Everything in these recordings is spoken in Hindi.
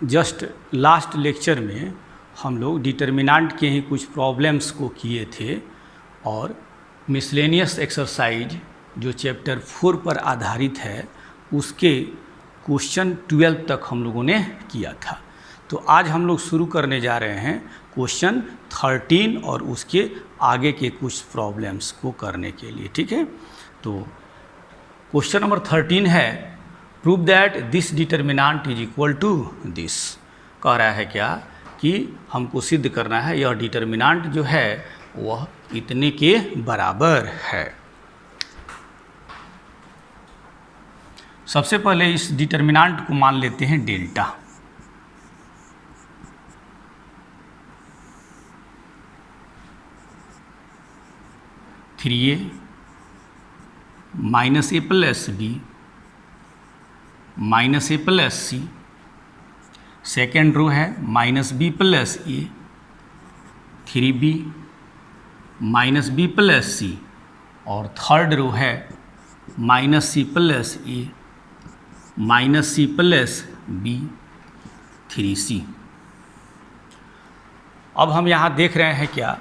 जस्ट लास्ट लेक्चर में हम लोग डिटर्मिनेंट के ही कुछ प्रॉब्लम्स को किए थे और मिसलेनियस एक्सरसाइज जो चैप्टर 4 पर आधारित है उसके क्वेश्चन 12 तक हम लोगों ने किया था। तो आज हम लोग शुरू करने जा रहे हैं क्वेश्चन 13 और उसके आगे के कुछ प्रॉब्लम्स को करने के लिए, ठीक है। तो क्वेश्चन नंबर 13 है prove that this determinant is equal to this. कह रहा है क्या कि हमको सिद्ध करना है यह डिटर्मिनेंट जो है वह इतने के बराबर है। सबसे पहले इस डिटर्मिनेंट को मान लेते हैं delta. Three A minus A plus B minus A plus C, second row है minus B plus A, 3b minus B plus C और थर्ड रो है minus C plus A minus C plus B 3c। अब हम यहाँ देख रहे हैं क्या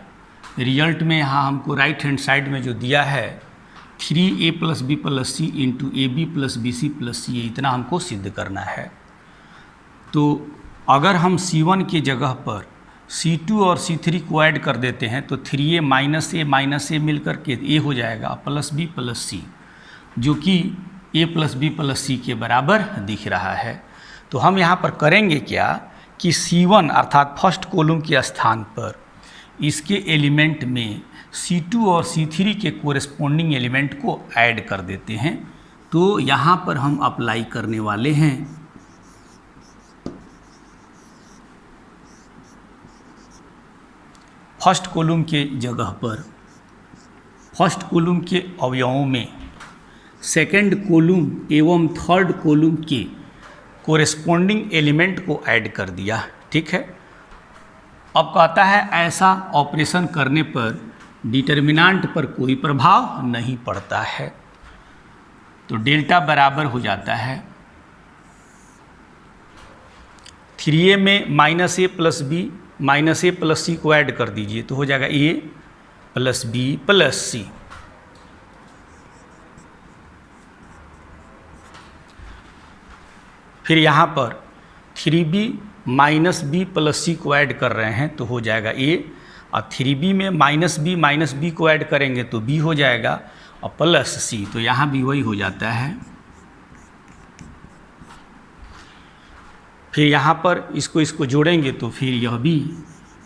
रिजल्ट में यहाँ हमको राइट हैंड साइड में जो दिया है 3a plus B plus C into A B plus B C plus C, ये इतना हमको सिद्ध करना है। तो अगर हम C1 की जगह पर C2 और C3 को ऐड कर देते हैं तो 3a माइनस ए मिलकर के a हो जाएगा प्लस बी प्लस सी, जो कि a plus B plus C के बराबर दिख रहा है। तो हम यहाँ पर करेंगे क्या कि C1 अर्थात फर्स्ट कॉलम के स्थान पर इसके एलिमेंट में C2 और C3 के कोरेस्पोंडिंग एलिमेंट को ऐड कर देते हैं। तो यहाँ पर हम अप्लाई करने वाले हैं फर्स्ट कॉलम के जगह पर फर्स्ट कॉलम के अवयवों में सेकेंड कॉलम एवं थर्ड कॉलम के कोरेस्पोंडिंग एलिमेंट को ऐड कर दिया, ठीक है। अब कहता है ऐसा ऑपरेशन करने पर डिटर्मिनेंट पर कोई प्रभाव नहीं पड़ता है। तो डेल्टा बराबर हो जाता है 3a में minus A plus B minus A plus C को ऐड कर दीजिए तो हो जाएगा a प्लस बी प्लस सी। फिर यहाँ पर 3b minus B plus C को ऐड कर रहे हैं तो हो जाएगा a, और 3b में माइनस बी को ऐड करेंगे तो b हो जाएगा और प्लस सी, तो यहाँ भी वही हो जाता है। फिर यहाँ पर इसको जोड़ेंगे तो फिर यह भी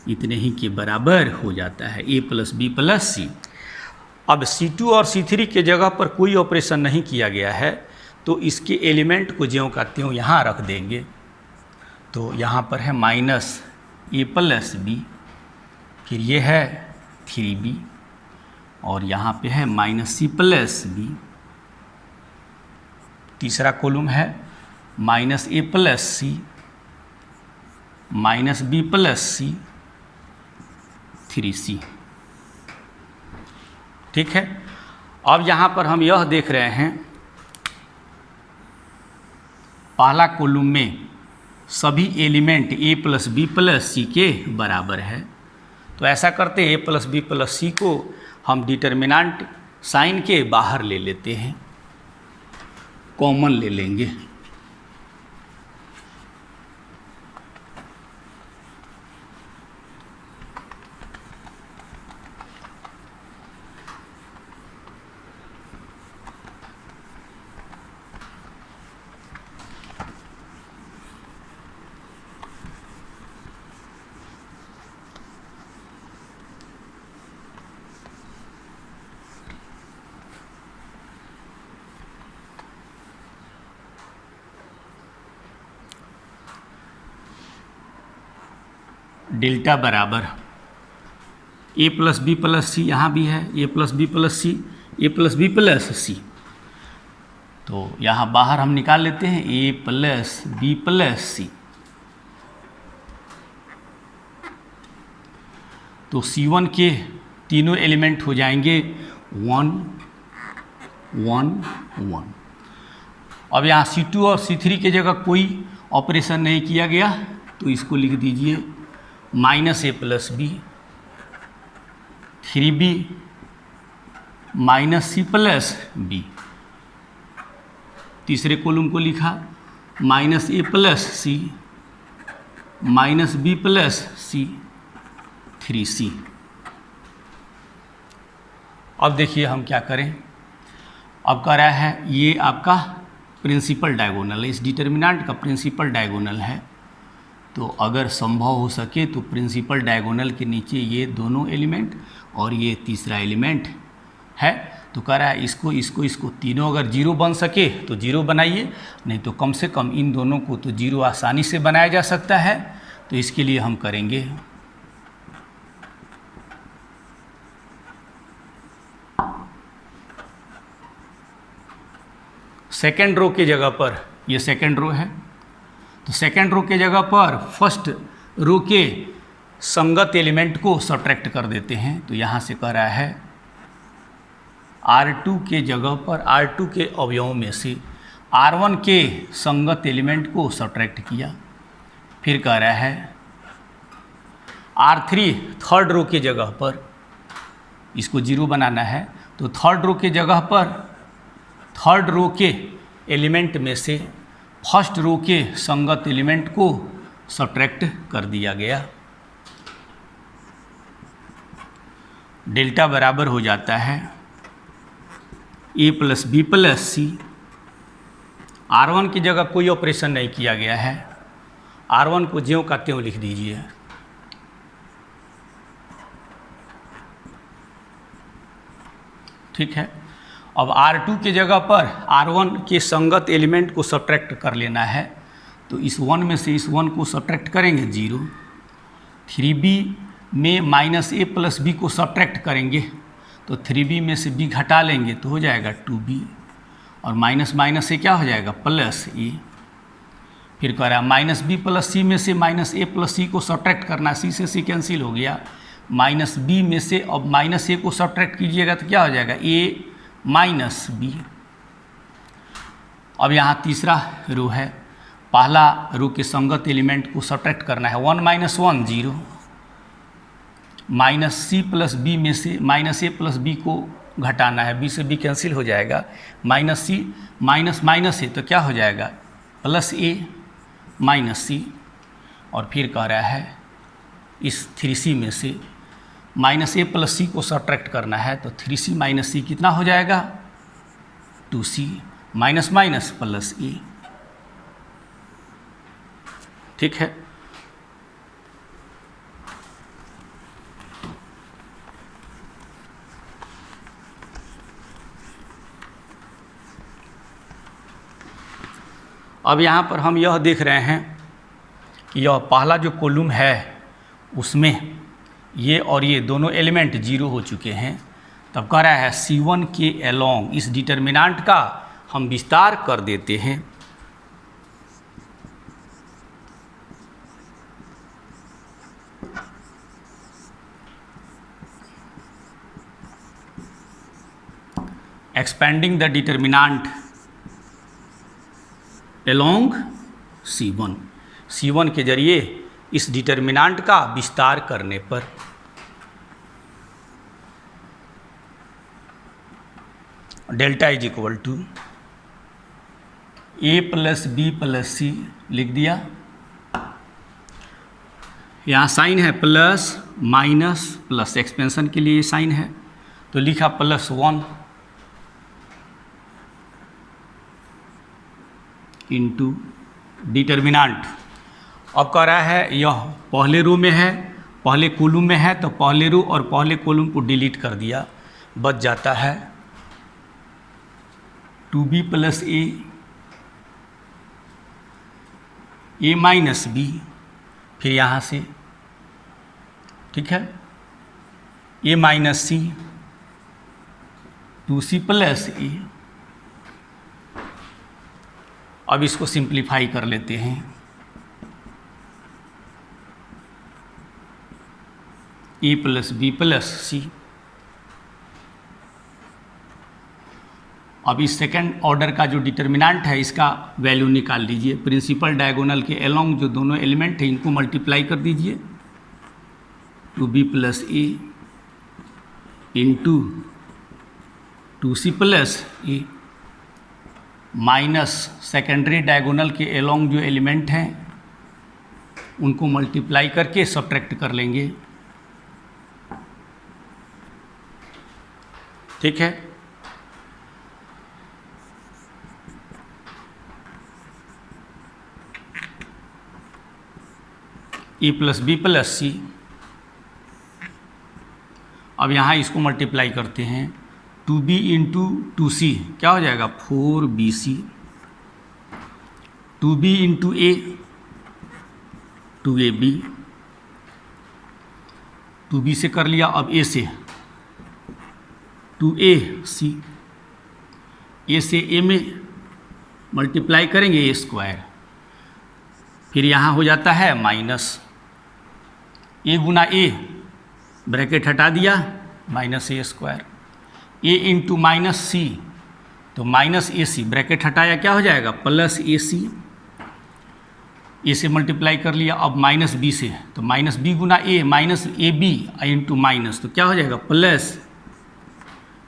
इतने ही के बराबर हो जाता है a प्लस बी प्लस सी। अब C2 और C3 के जगह पर कोई ऑपरेशन नहीं किया गया है तो इसके एलिमेंट को ज्यों का त्यों यहाँ रख देंगे। तो यहाँ पर है माइनस ए प्लस बी, फिर ये है 3b और यहाँ पे है माइनस सी प्लस बी। तीसरा कॉलम है minus A plus C minus B plus C 3c, ठीक है। अब यहाँ पर हम यह देख रहे हैं पहला कॉलम में सभी element a plus B plus C के बराबर है। तो ऐसा करते a plus B plus C को हम डिटर्मिनेंट साइन के बाहर ले लेते हैं, कॉमन ले लेंगे। डेल्टा बराबर a plus B plus C, यहाँ भी है a plus B plus C a plus B plus C. तो यहाँ बाहर हम निकाल लेते हैं a plus B plus C. तो C1 के तीनों एलिमेंट हो जाएंगे 1 1 1 अब यहाँ C2 और C3 की जगह कोई ऑपरेशन नहीं किया गया, तो इसको लिख दीजिए -a + b 3b -c + b। तीसरे कॉलम को लिखा -a + c -b + c 3c। अब देखिए हम क्या करें। अब कह रहा है ये आपका प्रिंसिपल डायगोनल है, इस डिटर्मिनेंट का प्रिंसिपल डायगोनल है। तो अगर संभव हो सके तो प्रिंसिपल डायगोनल के नीचे ये दोनों एलिमेंट और ये तीसरा एलिमेंट है। तो कह रहा है इसको तीनों अगर जीरो बन सके तो जीरो बनाइए, नहीं तो कम से कम इन दोनों को तो जीरो आसानी से बनाया जा सकता है। तो इसके लिए हम करेंगे सेकेंड रो की जगह पर, ये सेकेंड रो है तो सेकेंड रो के जगह पर फर्स्ट रो के संगत एलिमेंट को सब्ट्रैक्ट कर देते हैं। तो यहाँ से कह रहा है R2 के जगह पर R2 के अवयवों में से R1 के संगत एलिमेंट को सब्ट्रैक्ट किया। फिर कह रहा है R3 थर्ड रो के जगह पर, इसको जीरो बनाना है तो थर्ड रो के जगह पर थर्ड रो के एलिमेंट में से फर्स्ट रो के संगत एलिमेंट को सब्ट्रैक्ट कर दिया गया। डेल्टा बराबर हो जाता है a + b + c। R1 की जगह कोई ऑपरेशन नहीं किया गया है, R1 को ज्यों का त्यों लिख दीजिए। ठीक है। अब R2 की जगह पर R1 के संगत एलिमेंट को सब्ट्रैक्ट कर लेना है। तो इस 1 में से इस 1 को सब्ट्रैक्ट करेंगे 0। 3b में -a + b को सब्ट्रैक्ट करेंगे तो 3b में से b घटा लेंगे तो हो जाएगा 2b, और माइनस माइनस से क्या हो जाएगा +a। फिर कह रहा है -b + c में से -a + c को सब्ट्रैक्ट करना, c से c कैंसिल हो गया। -b में से अब -a को सब्ट्रैक्ट कीजिएगा तो क्या हो जाएगा a - b। अब यहाँ तीसरा रो है, पहला रो के संगत एलिमेंट को सब्ट्रैक्ट करना है। 1 - 1 0, -c + b में से -a + b को घटाना है, b से b कैंसिल हो जाएगा। -c -a तो क्या हो जाएगा +a - c। और फिर कह रहा है इस 3c में से -a + c को सब्ट्रैक्ट करना है तो 3c - c कितना हो जाएगा 2c, माइनस माइनस +a। ठीक है। अब यहाँ पर हम यह देख रहे हैं कि यह पहला जो कॉलम है उसमें ये और ये दोनों एलिमेंट जीरो हो चुके हैं। तब कह रहा है C1 के अलोंग इस डिटर्मिनेंट का हम विस्तार कर देते हैं। Expanding the determinant along C1 के जरिए इस डिटर्मिनेंट का विस्तार करने पर डेल्टा = a + b + c लिख दिया। यहाँ साइन है प्लस माइनस प्लस, एक्सपेंशन के लिए साइन है तो लिखा +1 इंटू डिटर्मिनेंट। अब कह रहा है यह पहले रो में है, पहले कॉलम में है तो पहले रो और पहले कॉलम को डिलीट कर दिया, बच जाता है 2b + a - b। फिर यहाँ से ठीक है a - c 2c + a। अब इसको सिंप्लीफाई कर लेते हैं। a + b + c। अब इस सेकंड ऑर्डर का जो डिटर्मिनेंट है इसका वैल्यू निकाल लीजिए। प्रिंसिपल डायगोनल के अलोंग जो दोनों एलिमेंट हैं इनको मल्टीप्लाई कर दीजिए, 2b + a into 2c + a minus secondary diagonal के अलोंग जो एलिमेंट हैं उनको मल्टीप्लाई करके सब्ट्रैक्ट कर लेंगे। ठीक है, a + b + c। अब यहाँ इसको मल्टीप्लाई करते हैं, 2b इंटू 2c क्या हो जाएगा, 4bc, 2b into a 2ab, 2b से कर लिया, अब a से 2ac, a से a में मल्टीप्लाई करेंगे a², फिर यहाँ हो जाता है minus a Guna a, bracket हटा दिया, -a², a इंटू -c तो -ac, ब्रैकेट हटाया क्या हो जाएगा, +ac, a से मल्टीप्लाई कर लिया, अब -b से तो -b Guna a -ab into minus तो क्या हो जाएगा,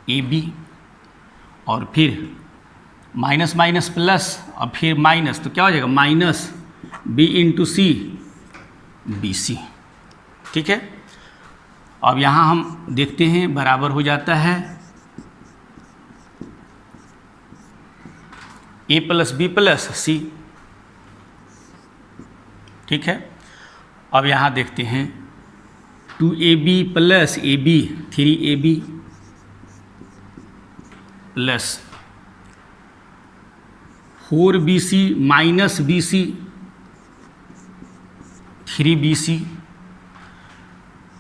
+ab, और फिर माइनस माइनस प्लस, अब फिर माइनस तो क्या हो जाएगा, -b इंटू c bc। ठीक है, अब यहाँ हम देखते हैं बराबर हो जाता है a + b + c। ठीक है, अब यहाँ देखते हैं 2ab + ab 3ab plus 4bc - bc 3bc,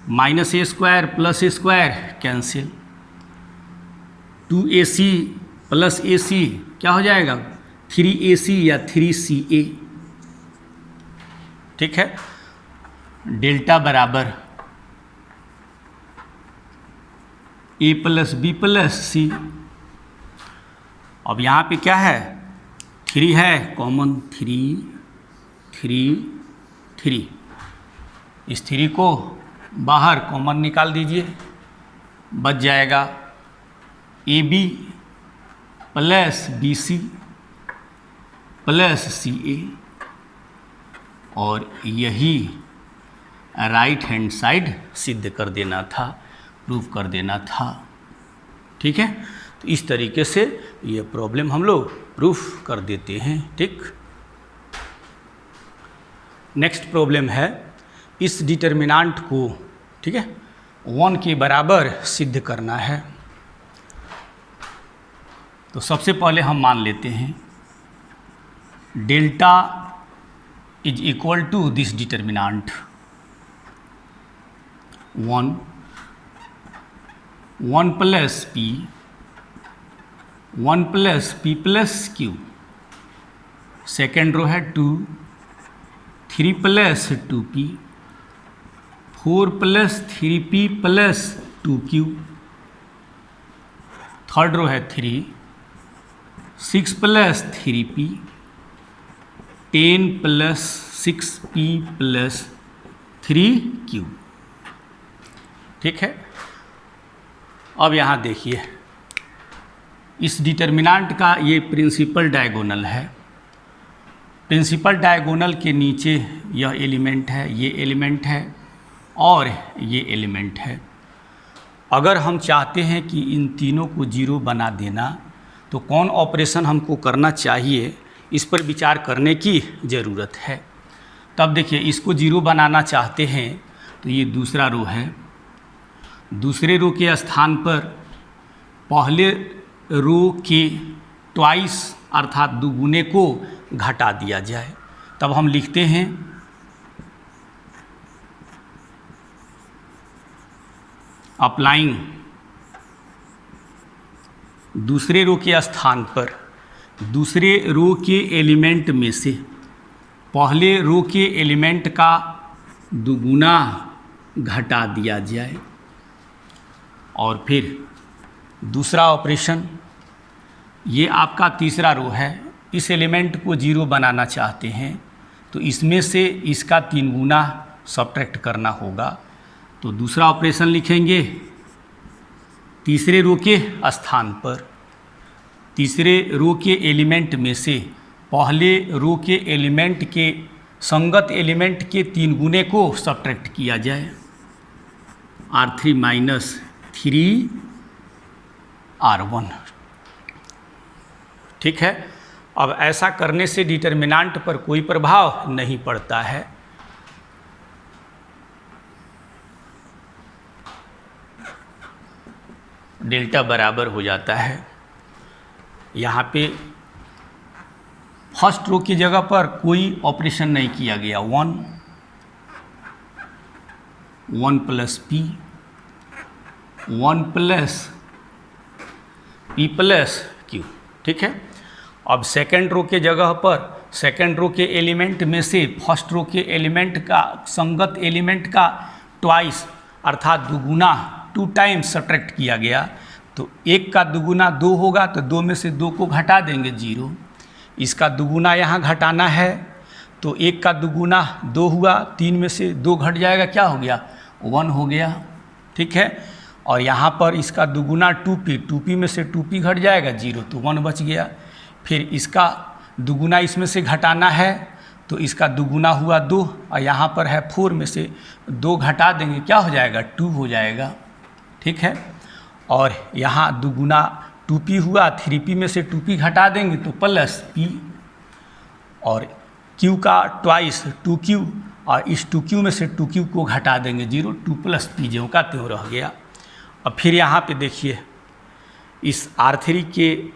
-a² + a² cancel, 2ac + ac क्या हो जाएगा, 3ac या 3ca। ठीक है, डेल्टा बराबर a + b + c। अब यहाँ पे क्या है, 3 है कॉमन, 3 3 3, इस 3 को बाहर कॉमन निकाल दीजिए, बच जाएगा ab + bc + ca, और यही राइट हैंड साइड सिद्ध कर देना था, प्रूव कर देना था। ठीक है, तो इस तरीके से ये प्रॉब्लम हम लोग प्रूफ कर देते हैं। ठीक, नेक्स्ट प्रॉब्लम है, इस डिटर्मिनेंट को, ठीक है, 1 के बराबर सिद्ध करना है। तो सबसे पहले हम मान लेते हैं delta is equal to this determinant 1 + p 1 + p + q, second row है 2 3 + 2p 4 + 3p + 2q, third row है 3 6 + 3p 10 + 6p + 3q। ठीक है, अब यहाँ देखिए इस डिटर्मिनेंट का ये प्रिंसिपल डायगोनल है, प्रिंसिपल डायगोनल के नीचे यह एलिमेंट है, ये एलिमेंट है और ये एलिमेंट है। अगर हम चाहते हैं कि इन तीनों को जीरो बना देना तो कौन ऑपरेशन हमको करना चाहिए, इस पर विचार करने की ज़रूरत है। तब देखिए इसको जीरो बनाना चाहते हैं तो ये दूसरा रो है, दूसरे रो के स्थान पर पहले रो के ट्वाइस अर्थात दुगुने को घटा दिया जाए। तब हम लिखते हैं अप्लाइंग दूसरे रो के स्थान पर दूसरे रो के एलिमेंट में से पहले रो के एलिमेंट का दुगुना घटा दिया जाए, और फिर दूसरा ऑपरेशन ये आपका तीसरा रो है, इस एलिमेंट को 0 बनाना चाहते हैं तो इसमें से इसका 3 गुना सब्ट्रैक्ट करना होगा। तो दूसरा ऑपरेशन लिखेंगे तीसरे रो के स्थान पर, तीसरे रो के एलिमेंट में से पहले रो के एलिमेंट के संगत एलिमेंट के 3 गुने को सब्ट्रैक्ट किया जाए, R3 माइनस 3R1। ठीक है। अब ऐसा करने से डिटर्मिनेंट पर कोई प्रभाव नहीं पड़ता है। डेल्टा बराबर हो जाता है, यहाँ पे फर्स्ट रो की जगह पर कोई ऑपरेशन नहीं किया गया, 1 plus P, 1 plus P plus Q. ठीक है। अब सेकेंड रो के जगह पर सेकेंड रो के एलिमेंट में से फर्स्ट रो के एलिमेंट का संगत एलिमेंट का ट्वाइस अर्थात दुगुना 2 टाइम्स सब्ट्रैक्ट किया गया। तो 1 का दुगुना 2 होगा तो 2 में से 2 को घटा देंगे 0। इसका दुगुना यहाँ घटाना है तो 1 का दुगुना 2 हुआ, 3 में से 2 घट जाएगा, क्या हो गया 1 हो गया। ठीक है। और यहाँ पर इसका दुगुना 2p में से 2p घट जाएगा 0 तो 1 बच गया। फिर इसका दुगुना इसमें से घटाना है तो इसका दुगुना हुआ 2 और यहाँ पर है 4 में से 2 घटा देंगे, क्या हो जाएगा 2 हो जाएगा। ठीक है। और यहाँ दुगुना 2p हुआ, 3p में से 2p घटा देंगे तो प्लस p, और q का ट्वाइस 2q और इस 2q में से 2q को घटा देंगे 0, 2 प्लस p ज्यों का त्यों रह गया। अब फिर यहाँ पे देखिए इस R3 के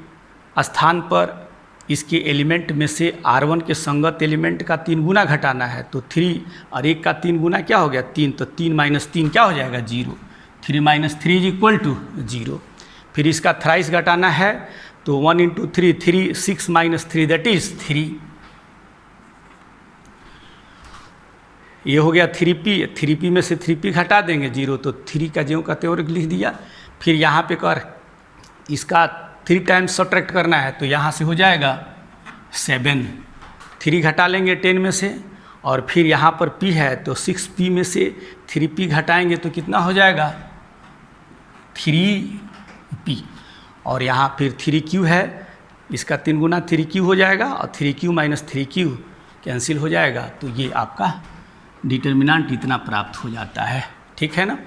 स्थान पर इसके एलिमेंट में से R1 के संगत एलिमेंट का 3 गुना घटाना है तो 3 और 1 का 3 गुना क्या हो गया 3, तो 3 माइनस 3 क्या हो जाएगा 0, 3 माइनस 3 इज इक्वल टू 0। फिर इसका थ्राइस घटाना है तो 1 इंटू 3, 3 6 माइनस 3 दैट इज 3। ये हो गया 3p में से 3p घटा देंगे 0 तो 3 का ज्यों का त्यों लिख दिया। फिर यहाँ पे कर इसका 3 टाइम्स सब्ट्रैक्ट करना है तो यहाँ से हो जाएगा 7, 3 घटा लेंगे 10 में से, और फिर यहाँ पर p है तो 6p में से 3p घटाएंगे तो कितना हो जाएगा 3p, और यहाँ फिर 3q है, इसका 3 गुना 3q हो जाएगा और 3q माइनस 3q कैंसिल हो जाएगा। तो ये आपका डिटर्मिनेंट इतना प्राप्त हो जाता है। ठीक है ना।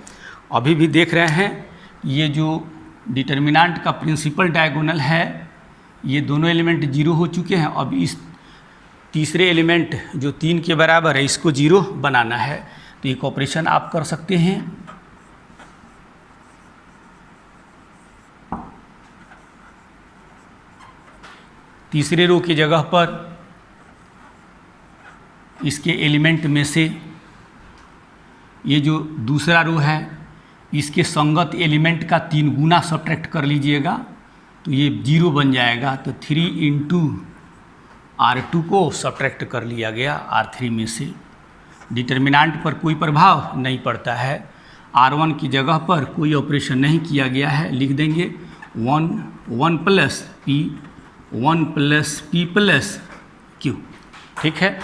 अभी भी देख रहे हैं ये जो डिटर्मिनेंट का प्रिंसिपल डायगोनल है, ये दोनों एलिमेंट 0 हो चुके हैं। अब इस तीसरे एलिमेंट जो 3 के बराबर है इसको 0 बनाना है तो एक ऑपरेशन आप कर सकते हैं। तीसरे रो की जगह पर इसके एलिमेंट में से ये जो दूसरा रो है इसके संगत एलिमेंट का 3 गुना सब्ट्रैक्ट कर लीजिएगा तो ये 0 बन जाएगा। तो 3 इंटू R2 को सब्ट्रैक्ट कर लिया गया R3 में से। डिटर्मिनेंट पर कोई प्रभाव नहीं पड़ता है, R1 की जगह पर कोई ऑपरेशन नहीं किया गया है, लिख देंगे 1 प्लस p प्लस q। ठीक है।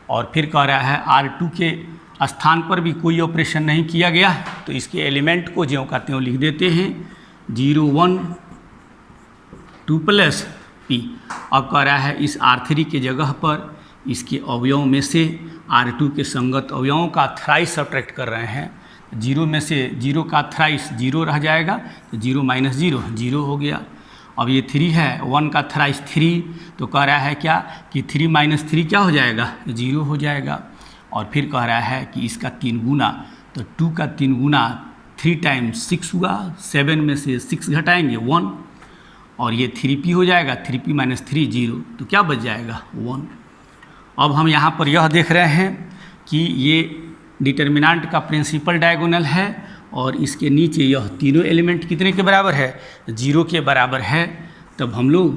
और फिर कह रहा है R2 के स्थान पर भी कोई ऑपरेशन नहीं किया गया तो इसके एलिमेंट को ज्यों का त्यों लिख देते हैं 0 1 2 प्लस p। अब कह रहा है इस R3 के जगह पर इसके अवयवों में से R2 के संगत अवयवों का थ्राइस सब्ट्रैक्ट कर रहे हैं। 0 में से 0 का थ्राइस 0 रह जाएगा तो 0 माइनस 0 0 हो गया। अब ये 3 है, 1 का थ्राइस 3 तो कह रहा है क्या कि 3 माइनस 3 क्या हो जाएगा 0 हो जाएगा। और फिर कह रहा है कि इसका 3 गुना तो 2 का 3 गुना 3 टाइम्स 6 हुआ, 7 में से 6 घटाएंगे 1 और ये 3p हो जाएगा, 3p माइनस 3 0 तो क्या बच जाएगा 1। अब हम यहाँ पर यह देख रहे हैं कि ये डिटर्मिनेंट का प्रिंसिपल डायगोनल है और इसके नीचे यह तीनों एलिमेंट कितने के बराबर है 0 के बराबर है। तब हम लोग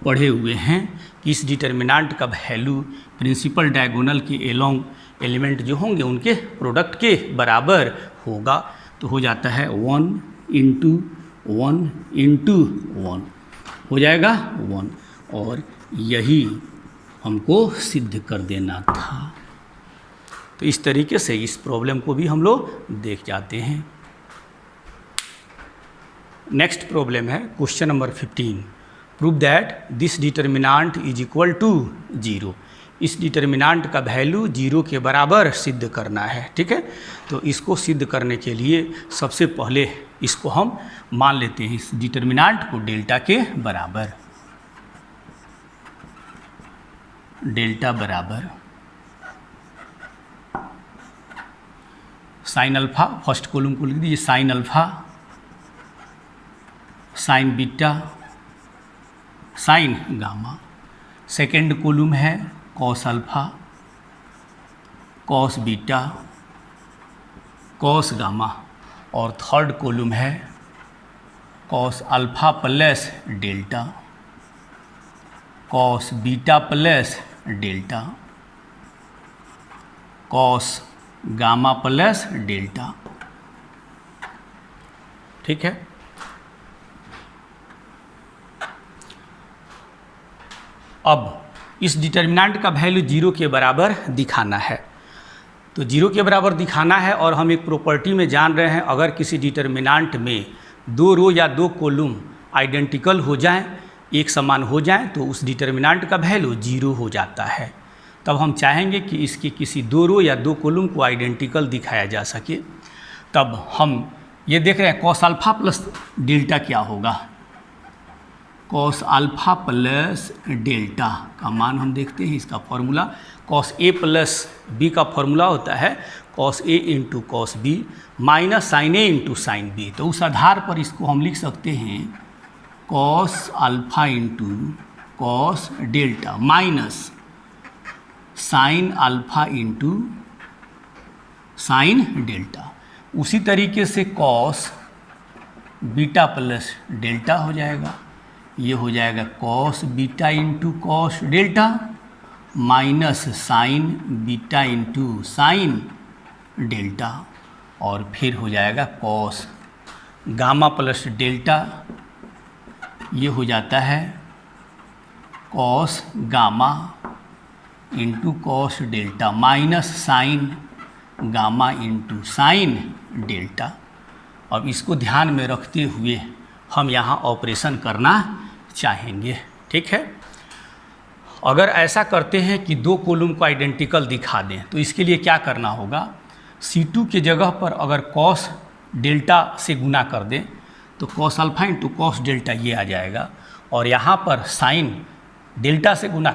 पढ़े हुए हैं कि इस डिटर्मिनेंट का वैल्यू प्रिंसिपल डायगोनल के एलोंग एलिमेंट जो होंगे उनके प्रोडक्ट के बराबर होगा। तो हो जाता है 1 इंटू 1 इंटू 1। हो जाएगा 1, और यही हमको सिद्ध कर देना था। तो इस तरीके से इस प्रॉब्लम को भी हम लोग देख जाते हैं। नेक्स्ट प्रॉब्लम है question number 15, prove that this determinant is equal to 0। इस डिटर्मिनांट का वैल्यू 0 के बराबर सिद्ध करना है। ठीक है, तो इसको सिद्ध करने के लिए सबसे पहले इसको हम मान लेते हैं, इस डिटर्मिनांट को डेल्टा के बराबर, डेल्टा बराबर साइन अल्फा, फर्स्ट कॉलम को लिख दीजिए sine alpha, sine beta, sine gamma. Second column है cos alpha, cos beta, cos gamma, और थर्ड कॉलम है cos alpha plus delta, cos beta plus delta, cos gamma plus delta. ठीक है, अब इस डिटर्मिनेंट का वैल्यू 0 के बराबर दिखाना है। तो 0 के बराबर दिखाना है, और हम एक प्रॉपर्टी में जान रहे हैं, अगर किसी डिटर्मिनेंट में 2 रो या 2 कॉलम आइडेंटिकल हो जाएं, एक समान हो जाएं, तो उस डिटर्मिनेंट का वैल्यू 0 हो जाता है। तब हम चाहेंगे कि इसके किसी 2 रो या 2 कॉलम को आइडेंटिकल दिखाया जा सके। तब हम ये देख रहे हैं कॉस अल्फा प्लस डेल्टा क्या होगा, कॉस अल्फा प्लस डेल्टा का मान हम देखते हैं। इसका formula cos A plus B का फॉर्मूला होता है cos A into cos B minus sine A into sine B. तो उस आधार पर इसको हम लिख सकते हैं cos alpha into cos delta minus sine alpha into sine delta. उसी तरीके से कॉस बीटा प्लस डेल्टा हो जाएगा, ये हो जाएगा cos beta into cos delta minus sign beta into sine delta, और फिर हो जाएगा कॉस गामा प्लस डेल्टा, ये हो जाता है cos gamma into cos delta minus sign gamma into sine delta. अब इसको ध्यान में रखते हुए हम यहाँ ऑपरेशन करना चाहेंगे। ठीक है, अगर ऐसा करते हैं कि 2 कॉलम को आइडेंटिकल दिखा दें, तो इसके लिए क्या करना होगा, C2 के जगह पर अगर कॉस डेल्टा से गुना कर दें तो cos alpha into cos delta ये आ जाएगा, और यहाँ पर साइन डेल्टा से गुना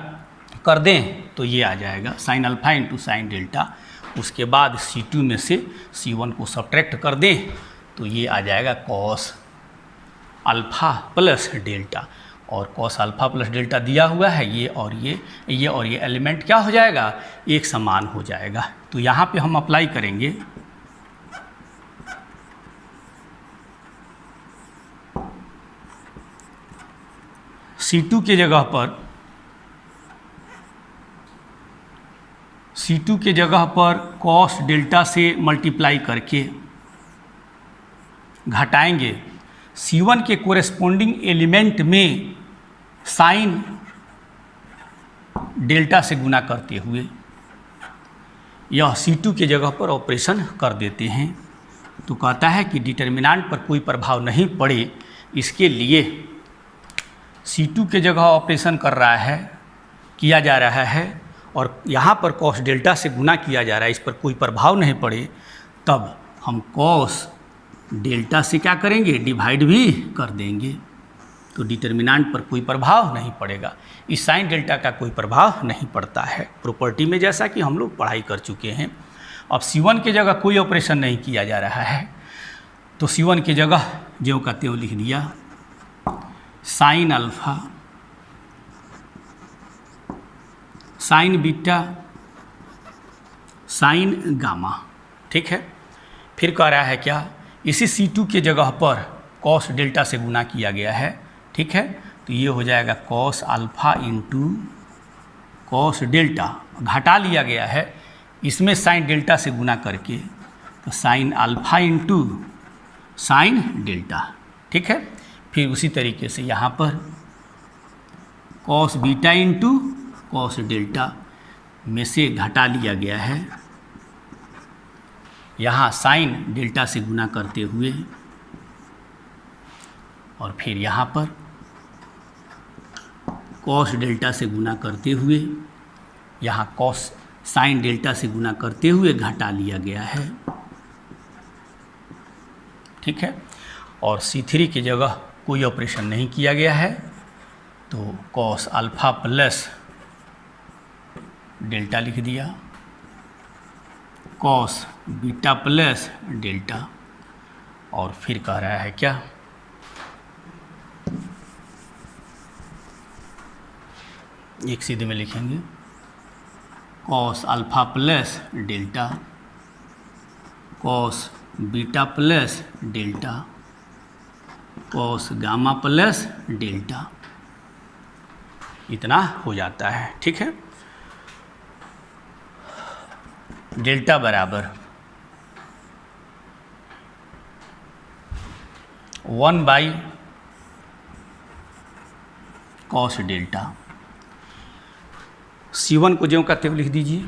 कर दें तो ये आ जाएगा sign alpha into sine delta. उसके बाद C2 में से C1 को सब्ट्रैक्ट कर दें तो ये आ जाएगा कॉस अल्फा प्लस डेल्टा, और कॉस अल्फा प्लस डेल्टा दिया हुआ है, ये और ये एलिमेंट क्या हो जाएगा, एक समान हो जाएगा। तो यहाँ पे हम अप्लाई करेंगे C2 के जगह पर कॉस डेल्टा से मल्टीप्लाई करके घटाएंगे C1 के कोरेस्पोंडिंग एलिमेंट में साइन डेल्टा से गुना करते हुए यह C2 के जगह पर ऑपरेशन कर देते हैं। तो कहता है कि डिटर्मिनेंट पर कोई प्रभाव नहीं पड़े, इसके लिए C2 के जगह ऑपरेशन किया जा रहा है, और यहाँ पर कॉस डेल्टा से गुना किया जा रहा है, इस पर कोई प्रभाव नहीं पड़े, तब हम कॉस डेल्टा से क्या करेंगे, डिवाइड भी कर देंगे। तो डिटर्मिनेंट पर कोई प्रभाव नहीं पड़ेगा, इस साइन डेल्टा का कोई प्रभाव नहीं पड़ता है प्रॉपर्टी में, जैसा कि हम लोग पढ़ाई कर चुके हैं। अब C1 के जगह कोई ऑपरेशन नहीं किया जा रहा है, तो C1 की जगह ज्यों का त्यों लिख दिया sign alpha sine beta sine gamma. ठीक है, फिर कह रहा है क्या, इसी C2 के जगह पर कॉस डेल्टा से गुना किया गया है। ठीक है, तो ये हो जाएगा cos alpha into cos delta, घटा लिया गया है, इसमें साइन डेल्टा से गुना करके, तो sign alpha into sine delta. ठीक है, फिर उसी तरीके से यहाँ पर cos beta into cos delta में से घटा लिया गया है, यहाँ साइन डेल्टा से गुना करते हुए, और फिर यहाँ पर कॉस डेल्टा से गुना करते हुए, यहाँ कॉस साइन डेल्टा से गुना करते हुए घटा लिया गया है, ठीक है। और C3 की जगह कोई ऑपरेशन नहीं किया गया है, तो कॉस अल्फा प्लस डेल्टा लिख दिया, कॉस बीटा प्लस डेल्टा, और फिर कह रहा है क्या, एक सीधे में लिखेंगे cos alpha plus delta, cos beta plus delta, cos gamma plus delta, इतना हो जाता है, ठीक है। डेल्टा बराबर 1 बाई कॉस डेल्टा। C1 को ज्यों का त्यों लिख दीजिए,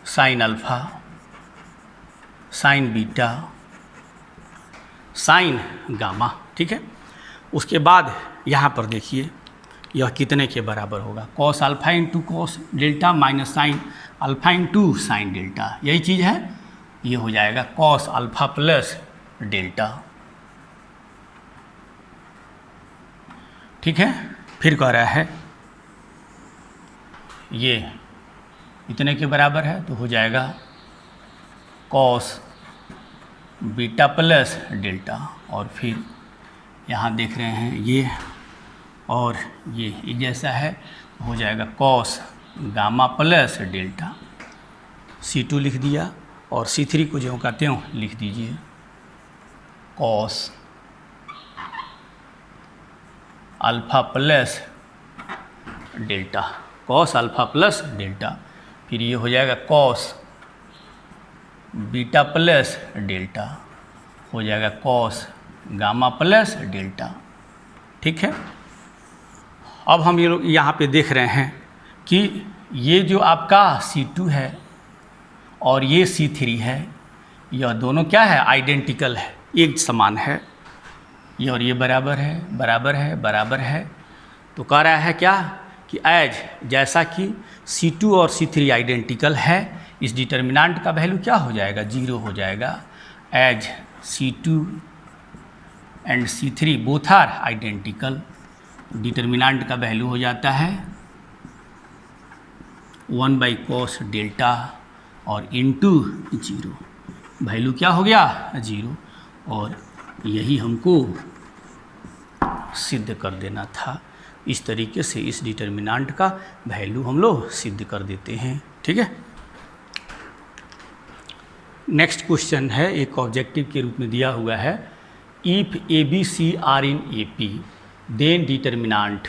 sine alpha, sine beta, sine gamma, ठीक है। उसके बाद यहाँ पर देखिए यह कितने के बराबर होगा, cos alpha into cos delta minus sine alpha into sine delta, यही चीज़ है, ये हो जाएगा कॉस अल्फा प्लस डेल्टा, ठीक है। फिर कह रहा है ये इतने के बराबर है, तो हो जाएगा कॉस बीटा प्लस डेल्टा, और फिर यहाँ देख रहे हैं ये और ये जैसा है, हो जाएगा cos gamma plus delta. C2 लिख दिया, और C3 को ज्यों का त्यों लिख दीजिए, cos alpha plus delta, cos alpha plus delta, फिर ये हो जाएगा कॉस बीटा प्लस डेल्टा, हो जाएगा कॉस गामा प्लस डेल्टा, ठीक है। अब हम ये लोग यहाँ पे देख रहे हैं कि ये जो आपका C2 है और ये C3 है, यह दोनों क्या है, आइडेंटिकल है, एक समान है, ये और ये बराबर है, बराबर है, बराबर है। तो कह रहा है क्या कि एज जैसा कि C2 और C3 आइडेंटिकल है, इस डिटर्मिनेंट का वैल्यू क्या हो जाएगा, 0 हो जाएगा। As C2 and C3 both are identical, determinant का वैल्यू हो जाता है 1 बाई कॉस डेल्टा और इंटू 0, वैल्यू क्या हो गया, 0। और यही हमको सिद्ध कर देना था। इस तरीके से इस डिटर्मिनेंट का वैल्यू हम लोग सिद्ध कर देते हैं, ठीक है। नेक्स्ट क्वेश्चन है, एक ऑब्जेक्टिव के रूप में दिया हुआ है, if ABC are in AP then determinant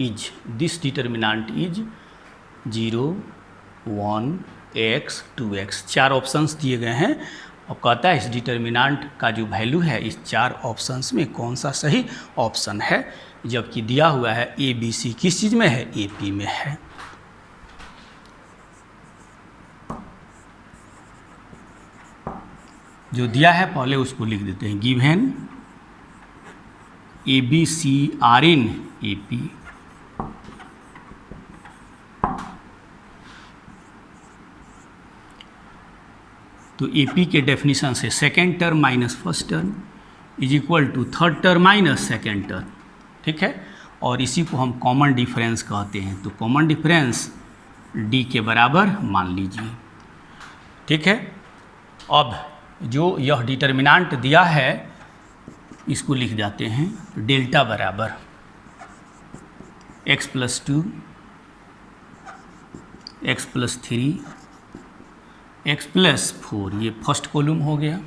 is, this determinant is 0, 1, x, 2x, 4 options दिए गए हैं, और कहता है इस डिटर्मिनेंट का जो वैल्यू है इस 4 ऑप्शंस में कौन सा सही ऑप्शन है, जबकि दिया हुआ है ABC किस चीज़ में है, AP में है। जो दिया है पहले उसको लिख देते हैं, given ABC are in AP, तो AP के डेफिनेशन से second term minus first term is equal to third term minus second term, ठीक है। और इसी को हम कॉमन डिफरेंस कहते हैं, तो कॉमन डिफरेंस D के बराबर मान लीजिए, ठीक है। अब जो यह डिटर्मिनेंट दिया है इसको लिख जाते हैं, डेल्टा बराबर x + 2, x + 3, x + 4, ये फर्स्ट कॉलम हो गया,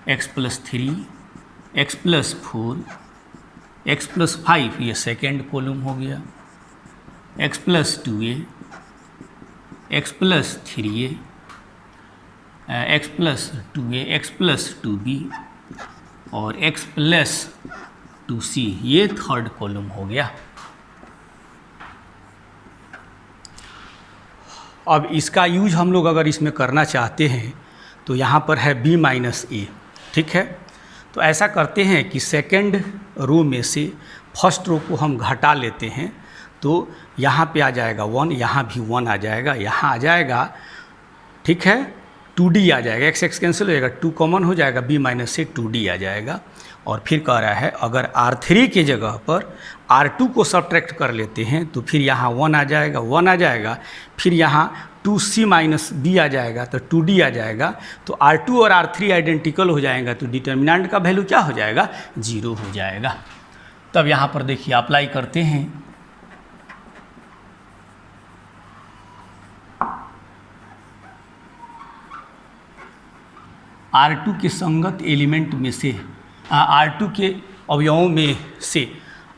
x + 3, x + 4, x + 5, ये सेकेंड कॉलम हो गया, x + 2a, x + 3a, x + 2a, x + 2b और x + टू सी, ये थर्ड कॉलम हो गया। अब इसका यूज हम लोग अगर इसमें करना चाहते हैं तो यहाँ पर है b माइनस ए, ठीक है। तो ऐसा करते हैं कि सेकेंड रो में से फर्स्ट रो को हम घटा लेते हैं, तो यहाँ पे आ जाएगा 1, यहाँ भी 1 आ जाएगा, यहाँ आ जाएगा, ठीक है, 2d आ जाएगा, x कैंसिल हो जाएगा, 2 कॉमन हो जाएगा, b माइनस से 2d आ जाएगा। और फिर कह रहा है अगर R3 के जगह पर R2 को सब्ट्रैक्ट कर लेते हैं तो फिर यहाँ 1 आ जाएगा, 1 आ जाएगा, फिर यहाँ 2c माइनस b आ जाएगा तो 2d आ जाएगा। तो R2 और R3 आइडेंटिकल हो जाएगा तो डिटर्मिनेंट का वैल्यू क्या हो जाएगा, 0 हो जाएगा। तब यहाँ पर देखिए अप्लाई करते हैं, R2 के संगत एलिमेंट में से R2 के अवयवों में से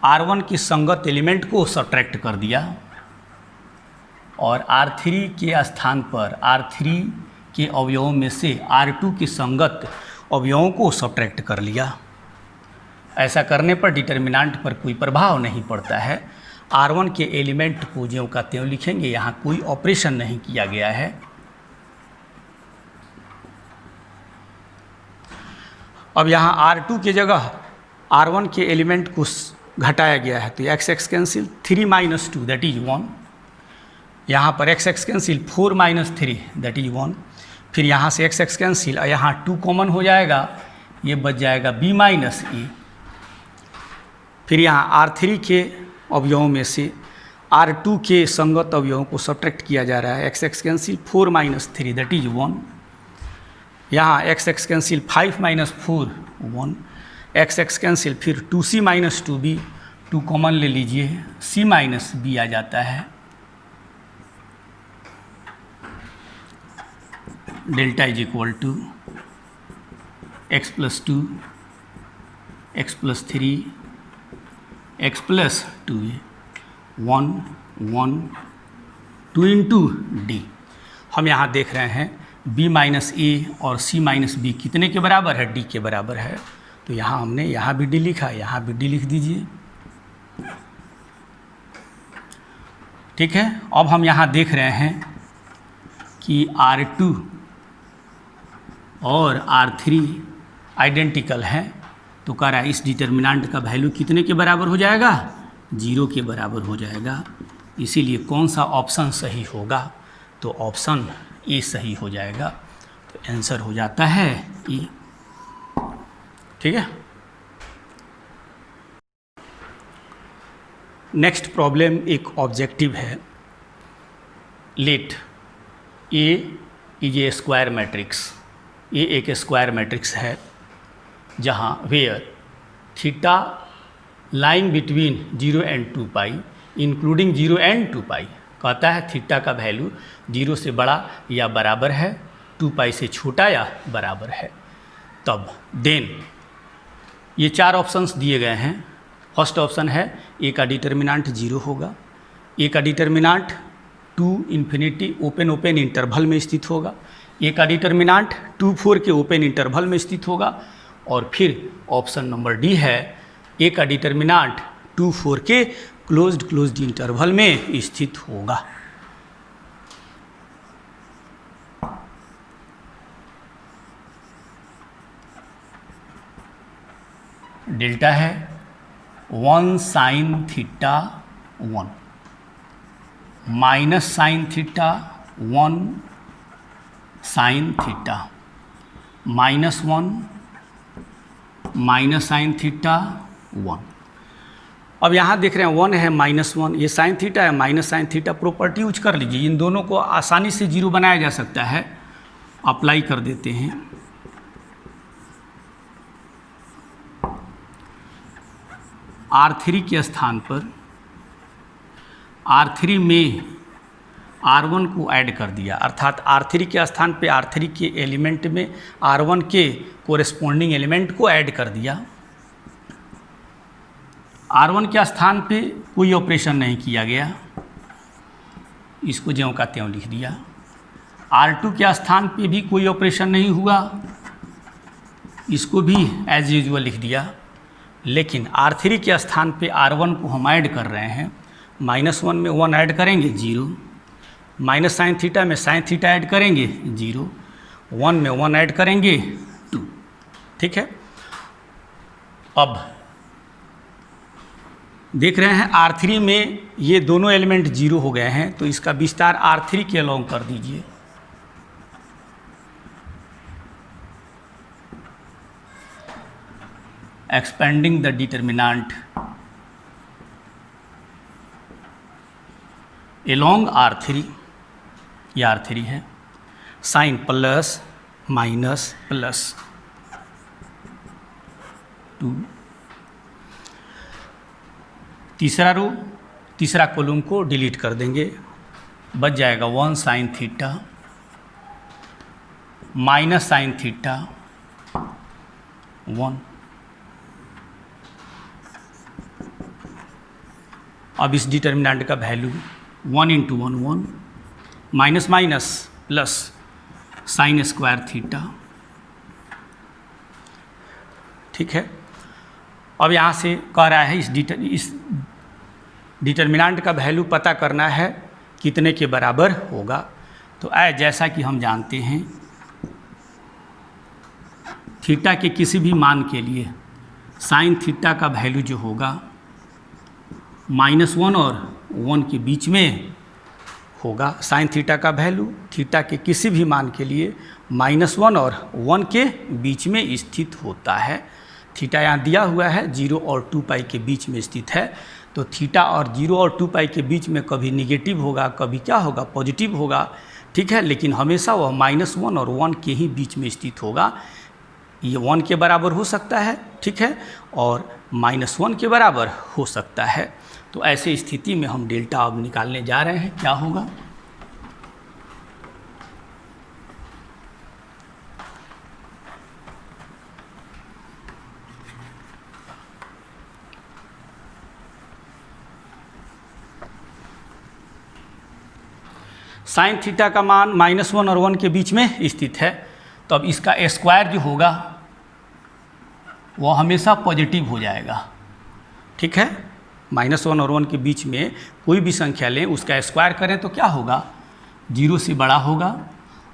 R1 के संगत एलिमेंट को सब्ट्रैक्ट कर दिया और R3 के स्थान पर R3 के अवयवों में से R2 के संगत अवयवों को सब्ट्रैक्ट कर लिया। ऐसा करने पर डिटर्मिनेंट पर कोई प्रभाव नहीं पड़ता है। R1 के एलिमेंट को ज्यों का त्यों लिखेंगे, यहाँ कोई ऑपरेशन नहीं किया गया है। अब यहाँ R2 के जगह R1 के एलिमेंट को घटाया गया है तो x cancel, 3 minus 2 that is 1, यहाँ पर x cancel, 4 minus 3 that is 1, फिर यहाँ से x कैंसिल और यहाँ 2 कॉमन हो जाएगा, ये बच जाएगा b माइनस ए। फिर यहाँ R3 के अवयवों में से R2 के संगत अवयवों को सब्ट्रैक्ट किया जा रहा है, x cancel, 4 minus 3 that is 1, यहाँ x cancel, 5 minus 4 1, x cancel, फिर 2c माइनस 2b, 2 कॉमन ले लीजिए, c माइनस b आ जाता है। Delta is equal to x plus 2, x plus 3, x plus 2a, 1 1 2 into D. हम यहाँ देख रहे हैं b माइनस ए और c माइनस बी कितने के बराबर है, d के बराबर है। तो यहाँ हमने यहाँ भी d लिखा, यहाँ भी d लिख दीजिए, ठीक है। अब हम यहाँ देख रहे हैं कि R2 और R3 आइडेंटिकल हैं, तो कह रहा है इस डिटर्मिनेंट का वैल्यू कितने के बराबर हो जाएगा, 0 के बराबर हो जाएगा। इसीलिए कौन सा ऑप्शन सही होगा, तो ऑप्शन ए सही हो जाएगा। तो आंसर हो जाता है ए, ठीक है। नेक्स्ट प्रॉब्लम एक ऑब्जेक्टिव है। Let A is a square matrix, A एक स्क्वायर मैट्रिक्स है जहाँ where theta lying between 0 and 2 pi including 0 and 2 pi, कहता है थीटा का वैल्यू 0 से बड़ा या बराबर है, 2 पाई से छोटा या बराबर है। तब देन ये 4 ऑप्शंस दिए गए हैं। फर्स्ट ऑप्शन है ए का डिटर्मिनेंट 0 होगा, ए का determinant 2 infinity open open interval में स्थित होगा, ए का डिटर्मिनेंट 2 4 के ओपन इंटरवल में स्थित होगा, और फिर ऑप्शन नंबर डी है ए का डिटर्मिनेंट 2 4 के क्लोज्ड इंटरवल में स्थित होगा। डेल्टा है 1 sine theta 1 minus sine theta 1 sine theta -1 minus sine theta 1। अब यहाँ देख रहे हैं 1 है -1, ये साइन थीटा है minus sine theta, property use कर लीजिए, इन दोनों को आसानी से 0 बनाया जा सकता है। अप्लाई कर देते हैं, R3 के स्थान पर R3 में R1 को ऐड कर दिया, अर्थात R3 के स्थान पे R3 के एलिमेंट में R1 के कोरेस्पोंडिंग एलिमेंट को ऐड कर दिया। R1 के स्थान पे कोई ऑपरेशन नहीं किया गया, इसको ज्यों का त्यों लिख दिया। R2 के स्थान पे भी कोई ऑपरेशन नहीं हुआ, इसको भी एज यूजुअल लिख दिया। लेकिन R3 के स्थान पे R1 को हम ऐड कर रहे हैं। -1 में 1 ऐड करेंगे 0, माइनस साइन थीटा में साइन थीटा ऐड करेंगे 0, 1 में 1 ऐड करेंगे 2। ठीक है, अब देख रहे हैं R3 में ये दोनों एलिमेंट 0 हो गए हैं, तो इसका विस्तार R3 के अलोंग कर दीजिए। Expanding the determinant along R3, ये R3 है, साइन प्लस माइनस प्लस 2। तीसरा रो, तीसरा कॉलम को डिलीट कर देंगे, बच जाएगा 1 sine theta minus sine theta 1। अब इस डिटर्मिनेंट का value 1 × 1 1, minus minus plus sine square theta. ठीक है, अब यहाँ से कह रहा है इस डिटर्मिनेंट का वैल्यू पता करना है कितने के बराबर होगा। तो जैसा कि हम जानते हैं थीटा के किसी भी मान के लिए साइन थीटा का वैल्यू जो होगा -1 और 1 के बीच में होगा। साइन थीटा का वैल्यू थीटा के किसी भी मान के लिए -1 और 1 के बीच में स्थित होता है। थीटा यहाँ दिया हुआ है 0 और 2 पाई के बीच में स्थित है, तो थीटा और 0 और 2 पाई के बीच में कभी निगेटिव होगा, कभी क्या होगा, पॉजिटिव होगा। ठीक है, लेकिन हमेशा वह -1 और 1 के ही बीच में स्थित होगा। ये 1 के बराबर हो सकता है, ठीक है, और -1 के बराबर हो सकता है। तो ऐसे स्थिति में हम डेल्टा अब निकालने जा रहे हैं, क्या होगा। साइन थीटा का मान -1 और 1 के बीच में स्थित है, तो अब इसका स्क्वायर जो होगा वो हमेशा पॉजिटिव हो जाएगा। ठीक है, -1 और 1 के बीच में कोई भी संख्या लें, उसका स्क्वायर करें तो क्या होगा, 0 से बड़ा होगा।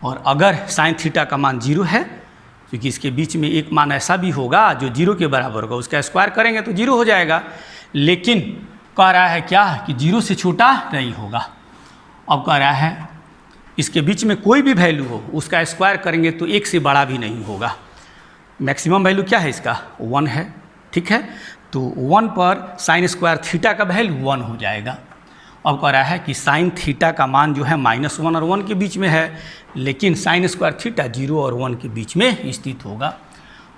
और अगर साइन थीटा का मान 0 है, क्योंकि इसके बीच में एक मान ऐसा भी होगा जो 0 के बराबर होगा, उसका स्क्वायर करेंगे तो 0 हो जाएगा। लेकिन कह रहा है क्या कि 0 से छोटा नहीं होगा। अब कह रहा है इसके बीच में कोई भी वैल्यू हो, उसका स्क्वायर करेंगे तो 1 से बड़ा भी नहीं होगा। मैक्सिमम वैल्यू क्या है इसका, 1 है। ठीक है, तो 1 पर साइन स्क्वायर थीटा का वैल्यू 1 हो जाएगा। अब कह रहा है कि साइन थीटा का मान जो है -1 और 1 के बीच में है, लेकिन साइन स्क्वायर थीटा 0 और 1 के बीच में स्थित होगा।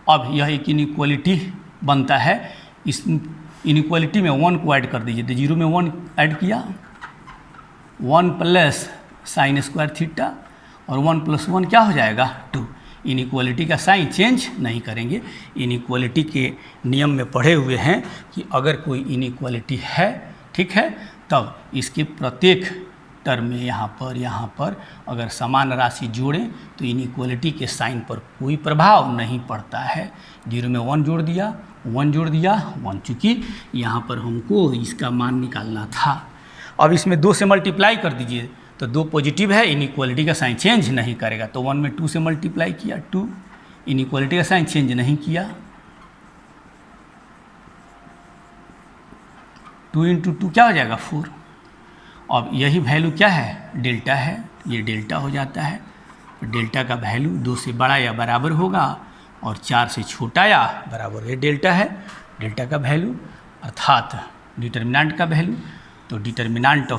अब यह एक इनइक्वालिटी बनता है, इस इनइक्वालिटी में 1 को ऐड कर दीजिए, तो 0 में 1 ऐड किया, 1 प्लस साइन स्क्वायर थीटा और 1 + 1 क्या हो जाएगा, 2। इनइक्वालिटी का साइन चेंज नहीं करेंगे। इनइक्वालिटी के नियम में पढ़े हुए हैं कि अगर कोई इनइक्वालिटी है, ठीक है, तब इसके प्रत्येक टर्म में यहाँ पर अगर समान राशि जोड़ें तो इनइक्वालिटी के साइन पर कोई प्रभाव नहीं पड़ता है। 0 में 1 जोड़ दिया, 1 जोड़ दिया, 1, चूँकि यहाँ पर हमको इसका मान निकालना था। अब इसमें 2 से मल्टीप्लाई कर दीजिए, तो 2 पॉजिटिव है, इनइक्वालिटी का साइन चेंज नहीं करेगा। तो 1 में 2 से मल्टीप्लाई किया, 2, इनइक्वालिटी का साइन चेंज नहीं किया, 2 × 2 क्या हो जाएगा, 4। अब यही वैल्यू क्या है, डेल्टा है, ये डेल्टा हो जाता है। तो डेल्टा का वैल्यू 2 से बड़ा या बराबर होगा और 4 से छोटा या बराबर, ये डेल्टा है, डेल्टा का वैल्यू अर्थात डिटर्मिनेंट का वैल्यू। तो डिटर्मिनेंट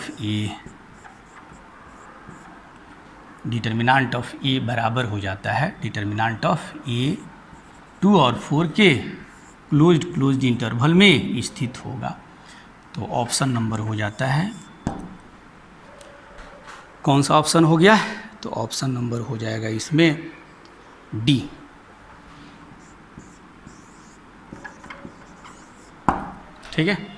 ऑफ ए बराबर हो जाता है, डिटर्मिनेंट ऑफ ए 2 और 4 के क्लोज्ड इंटरवल में स्थित होगा। तो ऑप्शन नंबर हो जाता है, कौन सा ऑप्शन हो गया, तो ऑप्शन नंबर हो जाएगा इसमें डी। ठीक है।